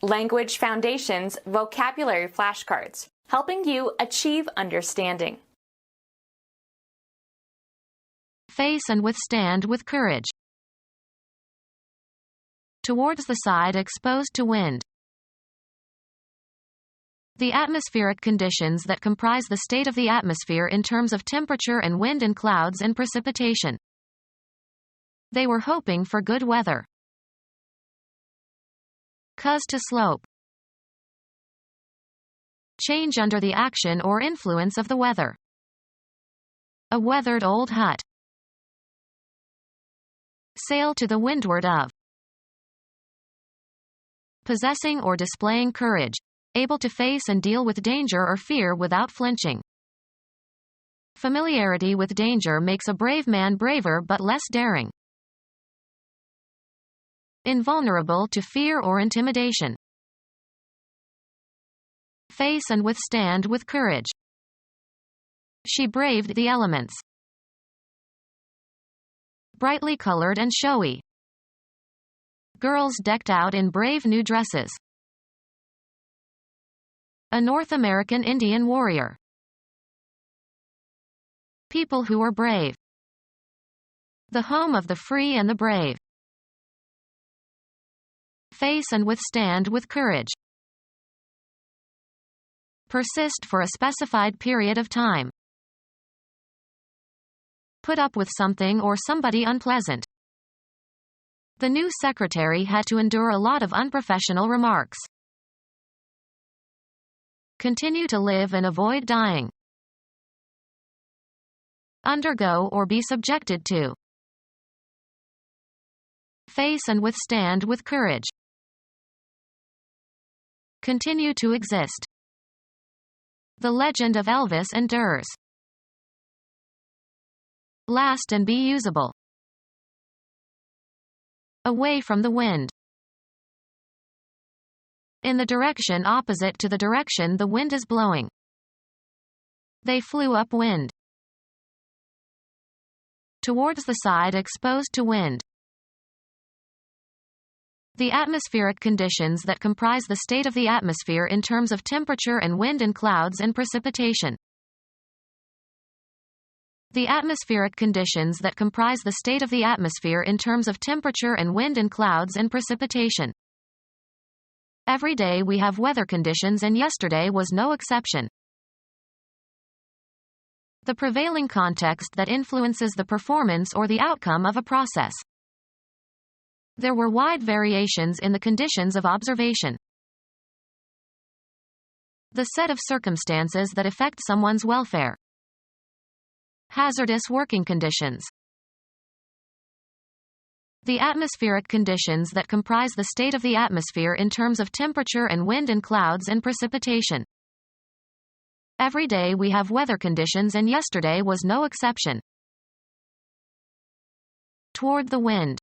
Language Foundations Vocabulary Flashcards, helping you achieve understanding. Face and withstand with courage. Towards the side exposed to wind. The atmospheric conditions that comprise the state of the atmosphere in terms of temperature and wind and clouds and precipitation. They were hoping for good weather. Cause to slope. Change under the action or influence of the weather. A weathered old hut. Sail to the windward of. Possessing or displaying courage. Able to face and deal with danger or fear without flinching. Familiarity with danger makes a brave man braver but less daring. Invulnerable to fear or intimidation. Face and withstand with courage. She braved the elements. Brightly colored and showy. Girls decked out in brave new dresses. A North American Indian warrior. People who are brave. The home of the free and the brave. Face and withstand with courage. Persist for a specified period of time. Put up with something or somebody unpleasant. The new secretary had to endure a lot of unprofessional remarks. Continue to live and avoid dying. Undergo or be subjected to. Face and withstand with courage. Continue to exist. The Legend of Elvis and Durs. Last and be usable. Away from the wind. In the direction opposite to the direction the wind is blowing. They flew upwind. Towards the side exposed to wind. The atmospheric conditions that comprise the state of the atmosphere in terms of temperature and wind and clouds and precipitation. The atmospheric conditions that comprise the state of the atmosphere in terms of temperature and wind and clouds and precipitation. Every day we have weather conditions and yesterday was no exception. The prevailing context that influences the performance or the outcome of a process. There were wide variations in the conditions of observation. The set of circumstances that affect someone's welfare. Hazardous working conditions. The atmospheric conditions that comprise the state of the atmosphere in terms of temperature and wind and clouds and precipitation. Every day we have weather conditions and yesterday was no exception. Toward the wind.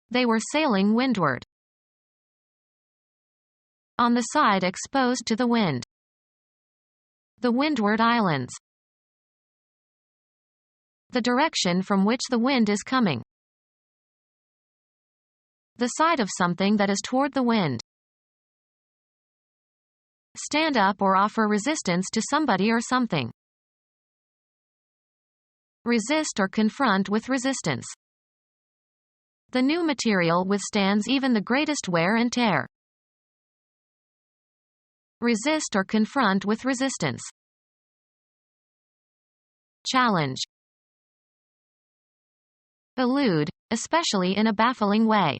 They were sailing windward. On the side exposed to the wind. The Windward Islands. The direction from which the wind is coming. The side of something that is toward the wind. Stand up or offer resistance to somebody or something. Resist or confront with resistance. The new material withstands even the greatest wear and tear. Resist or confront with resistance. Challenge. Elude, especially in a baffling way.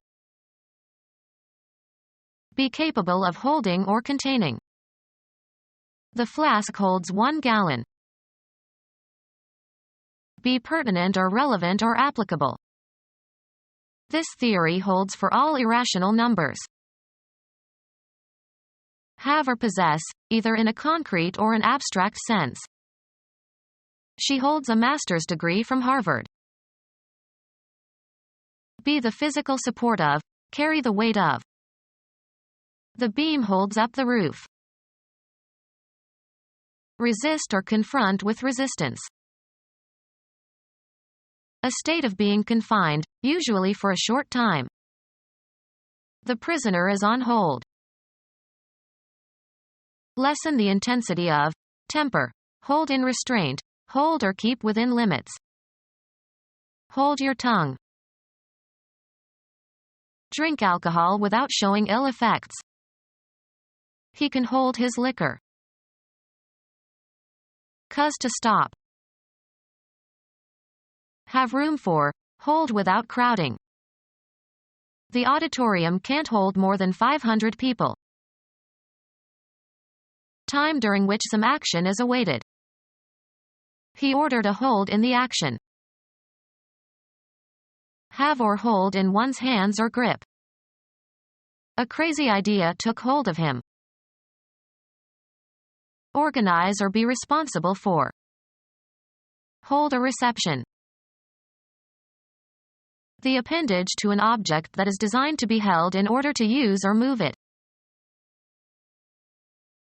Be capable of holding or containing. The flask holds 1 gallon. Be pertinent or relevant or applicable. This theory holds for all irrational numbers. Have or possess, either in a concrete or an abstract sense. She holds a master's degree from Harvard. Be the physical support of, carry the weight of. The beam holds up the roof. Resist or confront with resistance. A state of being confined, usually for a short time. The prisoner is on hold. Lessen the intensity of temper. Hold in restraint. Hold or keep within limits. Hold your tongue. Drink alcohol without showing ill effects. He can hold his liquor. Cause to stop. Have room for. Hold without crowding. The auditorium can't hold more than 500 people. Time during which some action is awaited. He ordered a hold in the action. Have or hold in one's hands or grip. A crazy idea took hold of him. Organize or be responsible for. Hold a reception. The appendage to an object that is designed to be held in order to use or move it.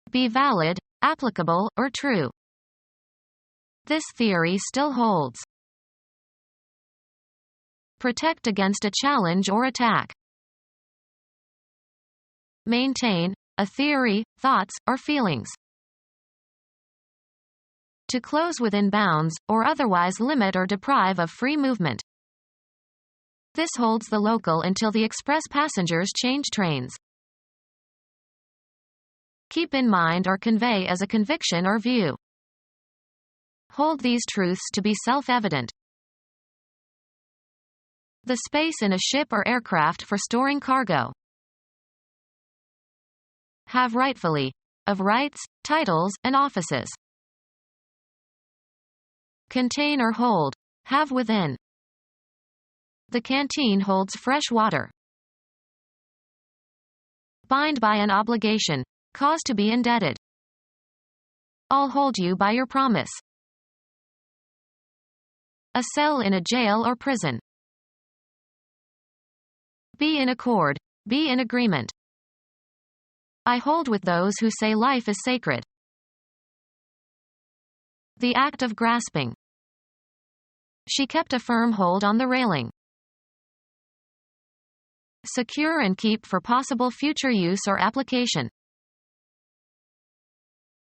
Be valid, applicable, or true. This theory still holds. Protect against a challenge or attack. Maintain, a theory, thoughts, or feelings. To close within bounds, or otherwise limit or deprive of free movement. This holds the local until the express passengers change trains. Keep in mind or convey as a conviction or view. Hold these truths to be self-evident. The space in a ship or aircraft for storing cargo. Have rightfully. Of rights, titles, and offices. Contain or hold. Have within. The canteen holds fresh water. Bind by an obligation. Cause to be indebted. I'll hold you by your promise. A cell in a jail or prison. Be in accord. Be in agreement. I hold with those who say life is sacred. The act of grasping. She kept a firm hold on the railing. Secure and keep for possible future use or application.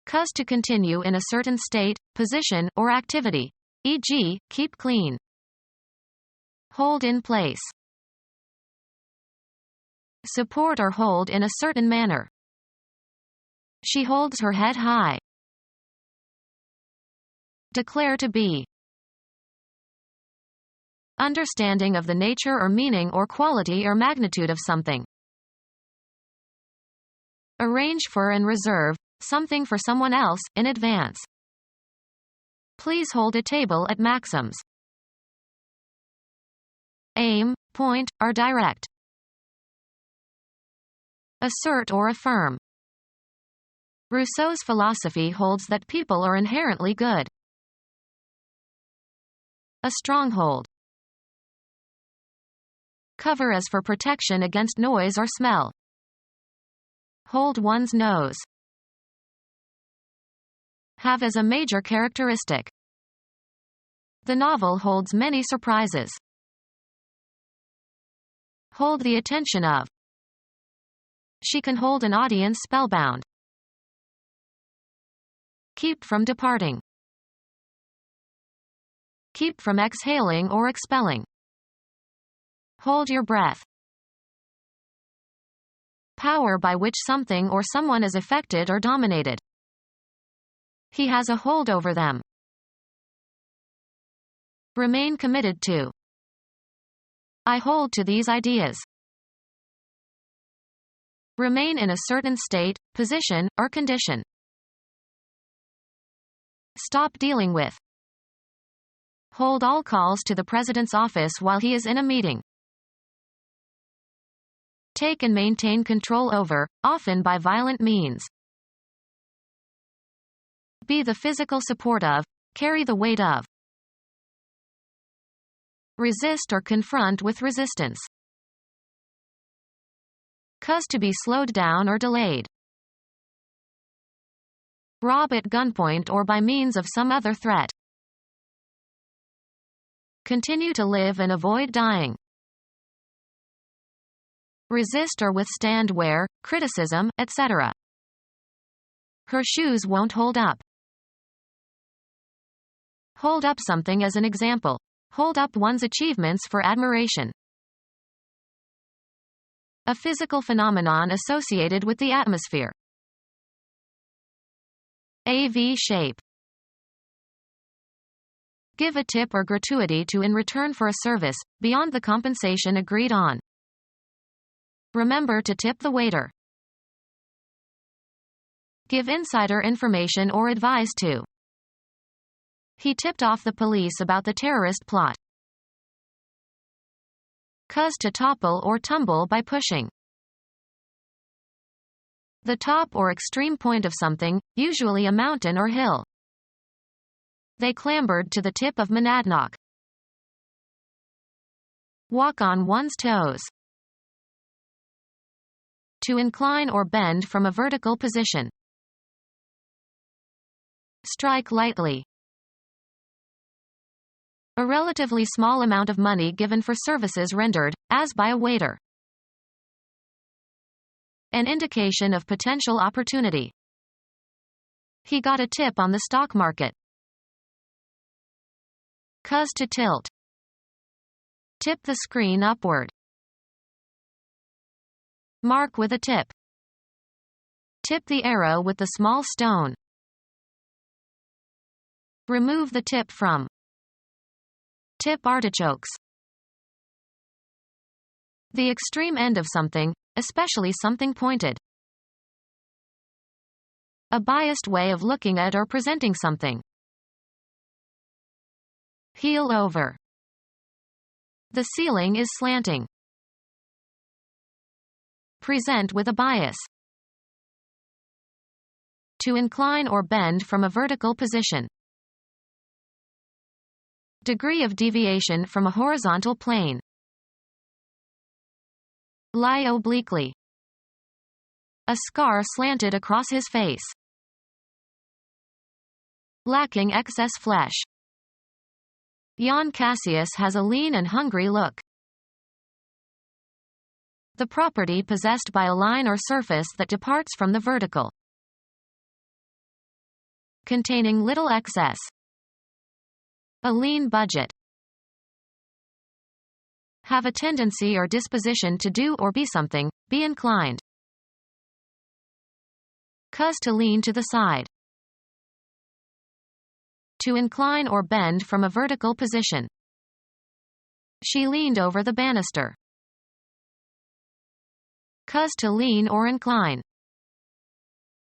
Cause to continue in a certain state, position, or activity. E.g., keep clean. Hold in place. Support or hold in a certain manner. She holds her head high. Declare to be. Understanding of the nature or meaning or quality or magnitude of something. Arrange for and reserve something for someone else in advance. Please hold a table at Maxim's. Aim, point, or direct. Assert or affirm. Rousseau's philosophy holds that people are inherently good. A stronghold. Cover as for protection against noise or smell. Hold one's nose. Have as a major characteristic. The novel holds many surprises. Hold the attention of. She can hold an audience spellbound. Keep from departing. Keep from exhaling or expelling. Hold your breath. Power by which something or someone is affected or dominated. He has a hold over them. Remain committed to. I hold to these ideas. Remain in a certain state, position, or condition. Stop dealing with. Hold all calls to the President's office while he is in a meeting. Take and maintain control over, often by violent means. Be the physical support of, carry the weight of. Resist or confront with resistance. Cause to be slowed down or delayed. Rob at gunpoint or by means of some other threat. Continue to live and avoid dying. resist or withstand wear, criticism, etc. Her shoes won't hold up. Hold up something as an example. Hold up one's achievements for admiration. A physical phenomenon associated with the atmosphere. A V shape. Give a tip or gratuity to in return for a service, beyond the compensation agreed on. Remember to tip the waiter. Give insider information or advise to. He tipped off the police about the terrorist plot. Cause to topple or tumble by pushing. The top or extreme point of something, usually a mountain or hill. They clambered to the tip of Monadnock. Walk on one's toes. To incline or bend from a vertical position. Strike lightly. A relatively small amount of money given for services rendered, as by a waiter. An indication of potential opportunity. He got a tip on the stock market. Cause to tilt. Tip the screen upward. Mark with a tip. Tip the arrow with the small stone. Remove the tip from. Tip artichokes. The extreme end of something, especially something pointed. A biased way of looking at or presenting something. Heel over. The ceiling is slanting. Present with a bias. To incline or bend from a vertical position. Degree of deviation from a horizontal plane. Lie obliquely. A scar slanted across his face. Lacking excess flesh. Jan Cassius has a lean and hungry look. The property possessed by a line or surface that departs from the vertical. Containing little excess. A lean budget. Have a tendency or disposition to do or be something, be inclined. Cause to lean to the side. To incline or bend from a vertical position. She leaned over the banister. Cause to lean or incline.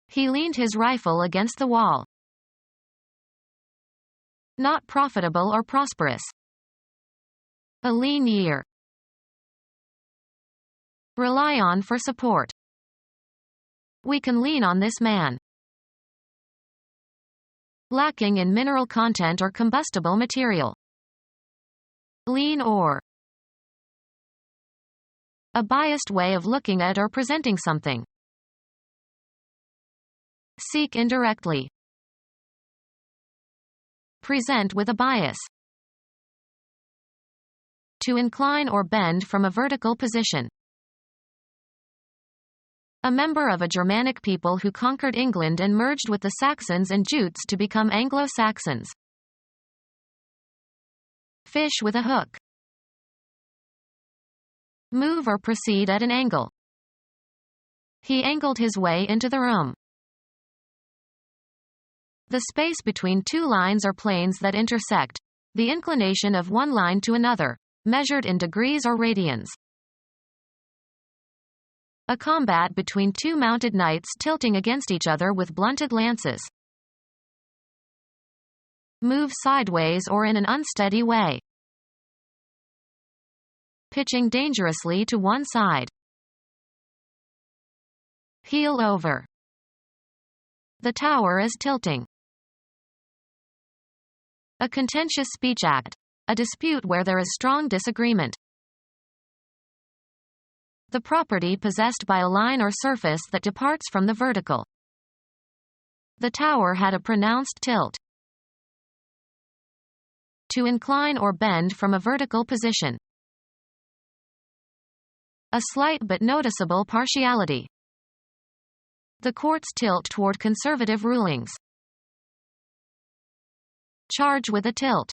He leaned his rifle against the wall. Not profitable or prosperous. A lean year. Rely on for support. We can lean on this man. Lacking in mineral content or combustible material. Lean or. A biased way of looking at or presenting something. Seek indirectly. Present with a bias. To incline or bend from a vertical position. A member of a Germanic people who conquered England and merged with the Saxons and Jutes to become Anglo-Saxons. Fish with a hook. Move or proceed at an angle. He angled his way into the room. The space between two lines or planes that intersect. The inclination of one line to another, measured in degrees or radians. A combat between two mounted knights tilting against each other with blunted lances. Move sideways or in an unsteady way. Pitching dangerously to one side. Heel over. The tower is tilting. A contentious speech act. A dispute where there is strong disagreement. The property possessed by a line or surface that departs from the vertical. The tower had a pronounced tilt. To incline or bend from a vertical position. A slight but noticeable partiality. The courts tilt toward conservative rulings. Charge with a tilt.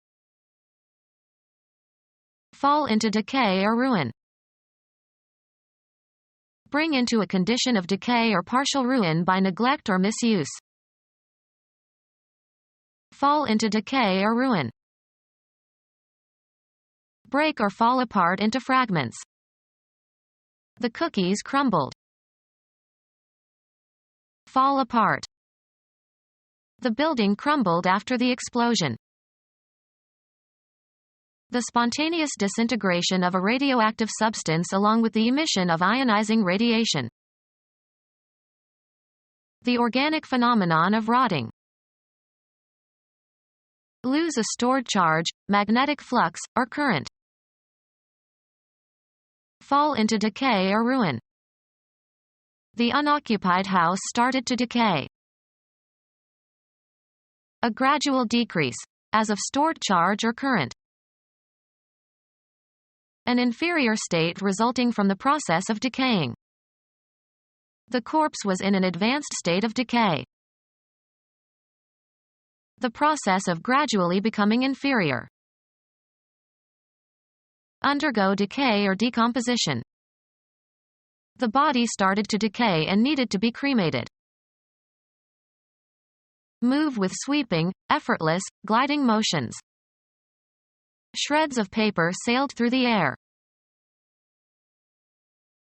Fall into decay or ruin. Bring into a condition of decay or partial ruin by neglect or misuse. Fall into decay or ruin. Break or fall apart into fragments. The cookies crumbled. Fall apart. The building crumbled after the explosion. The spontaneous disintegration of a radioactive substance along with the emission of ionizing radiation. The organic phenomenon of rotting. Lose a stored charge, magnetic flux, or current. Fall into decay or ruin. The unoccupied house started to decay. A gradual decrease, as of stored charge or current. An inferior state resulting from the process of decaying. The corpse was in an advanced state of decay. The process of gradually becoming inferior. Undergo decay or decomposition. The body started to decay and needed to be cremated. Move with sweeping, effortless, gliding motions. Shreds of paper sailed through the air.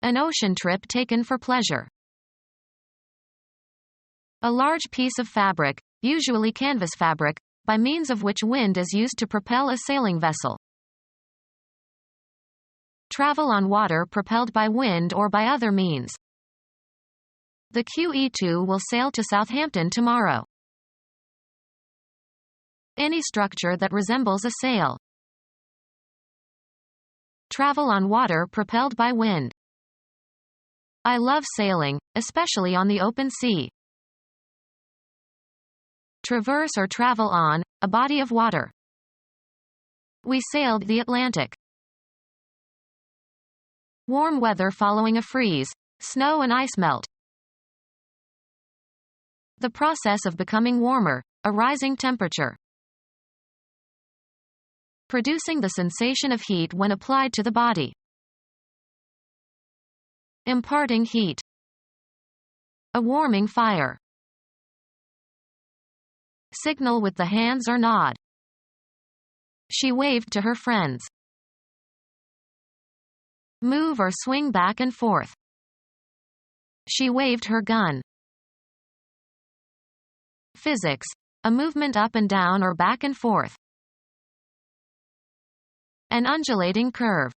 An ocean trip taken for pleasure. A large piece of fabric, usually canvas fabric, by means of which wind is used to propel a sailing vessel. Travel on water propelled by wind or by other means. The QE2 will sail to Southampton tomorrow. Any structure that resembles a sail. Travel on water propelled by wind. I love sailing, especially on the open sea. Traverse or travel on, a body of water. We sailed the Atlantic. Warm weather following a freeze, snow and ice melt. The process of becoming warmer, a rising temperature. Producing the sensation of heat when applied to the body. Imparting heat. A warming fire. Signal with the hands or nod. She waved to her friends. Move or swing back and forth. She waved her gun. Physics, a movement up and down or back and forth. An undulating curve.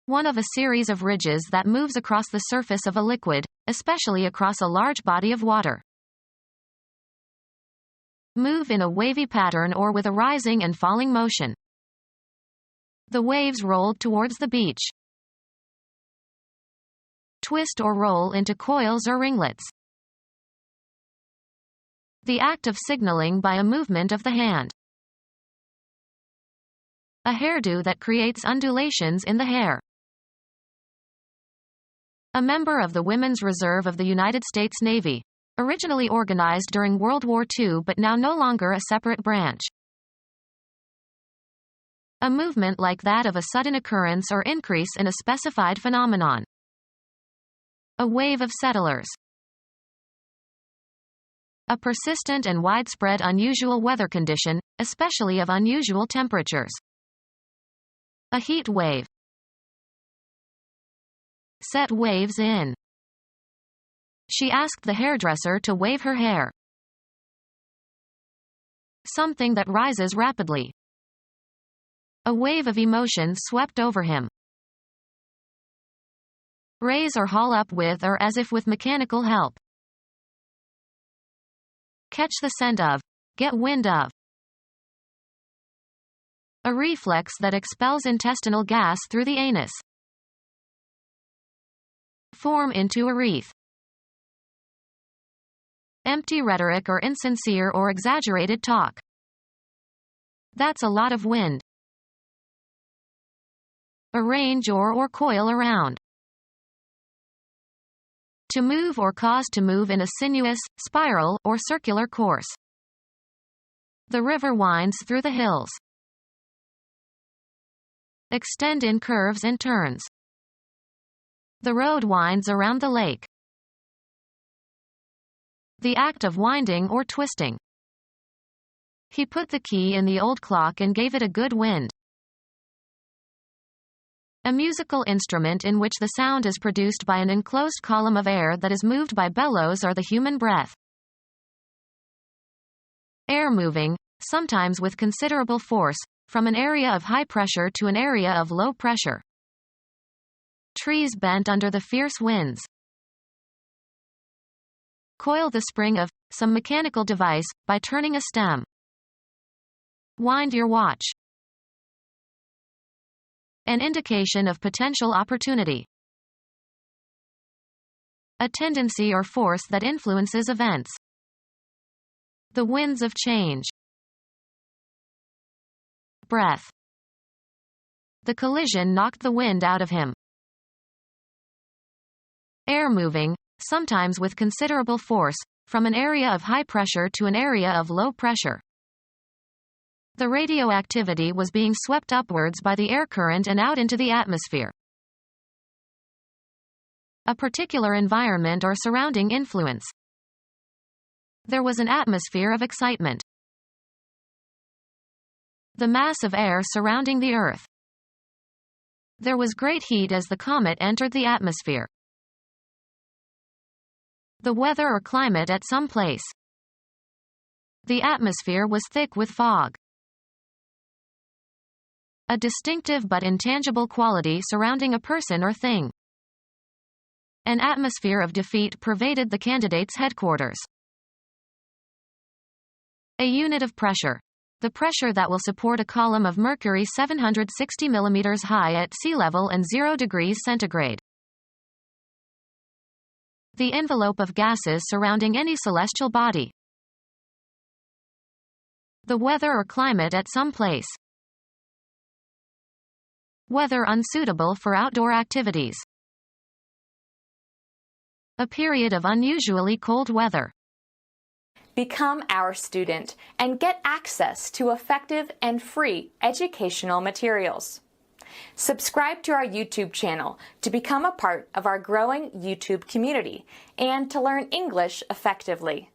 One of a series of ridges that moves across the surface of a liquid, especially across a large body of water. Move in a wavy pattern or with a rising and falling motion. The waves rolled towards the beach. Twist or roll into coils or ringlets. The act of signaling by a movement of the hand. A hairdo that creates undulations in the hair. A member of the Women's Reserve of the United States Navy, originally organized during World War II but now no longer a separate branch. A movement like that of a sudden occurrence or increase in a specified phenomenon. A wave of settlers. A persistent and widespread unusual weather condition, especially of unusual temperatures. A heat wave. Set waves in. She asked the hairdresser to wave her hair. Something that rises rapidly. A wave of emotion swept over him. Raise or haul up with or as if with mechanical help. Catch the scent of. Get wind of. A reflex that expels intestinal gas through the anus. Form into a wreath. Empty rhetoric or insincere or exaggerated talk. That's a lot of wind. arrange or coil around. To move or cause to move in a sinuous, spiral, or circular course. The river winds through the hills. Extend in curves and turns. The road winds around the lake. The act of winding or twisting. He put the key in the old clock and gave it a good wind. A musical instrument in which the sound is produced by an enclosed column of air that is moved by bellows or the human breath. Air moving, sometimes with considerable force, from an area of high pressure to an area of low pressure. Trees bent under the fierce winds. Coil the spring of some mechanical device by turning a stem. Wind your watch. An indication of potential opportunity. A tendency or force that influences events. The winds of change. Breath. The collision knocked the wind out of him. Air moving, sometimes with considerable force, from an area of high pressure to an area of low pressure. The radioactivity was being swept upwards by the air current and out into the atmosphere. A particular environment or surrounding influence. There was an atmosphere of excitement. The mass of air surrounding the Earth. There was great heat as the comet entered the atmosphere. The weather or climate at some place. The atmosphere was thick with fog. A distinctive but intangible quality surrounding a person or thing. An atmosphere of defeat pervaded the candidate's headquarters. A unit of pressure. The pressure that will support a column of mercury 760 mm high at sea level and 0 degrees centigrade. The envelope of gases surrounding any celestial body. The weather or climate at some place. Weather unsuitable for outdoor activities. A period of unusually cold weather. Become our student and get access to effective and free educational materials. Subscribe to our YouTube channel to become a part of our growing YouTube community and to learn English effectively.